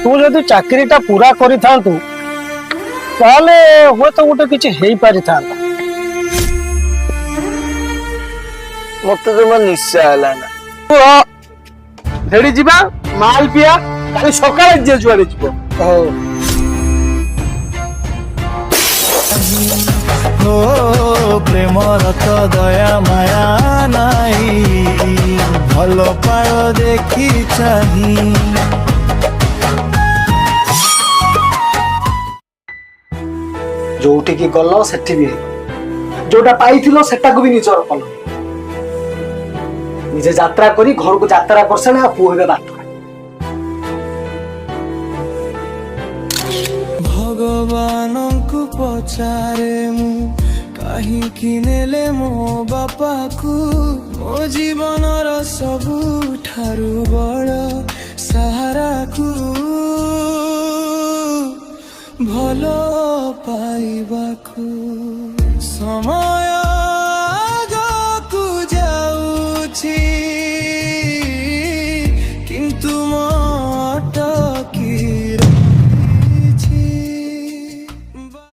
तू जदि चाकरीटा पूरा करि थांतु ताले हो तो गोटे किछि हेई पारि थांता। मते जमा निश्चय हला ना हेडी जीवा माल पिया काली सकाळे जे जुआडे जीवो। हो प्रेमर तो दया माया नाई भल पाय देखी चाही। जोठी की गल्लो सेठी भी जोटा पाइथिलो सेटा को भी निजर कल निजे यात्रा करी घर को यात्रा करसे ना पु हेबे बात भगवान को पचारे मु कहीं किनेले मो बापा को मो जीवन सबु ठारू बड़ सहारा को भलो पाइबाकू समय आगकू जाउछि किंतु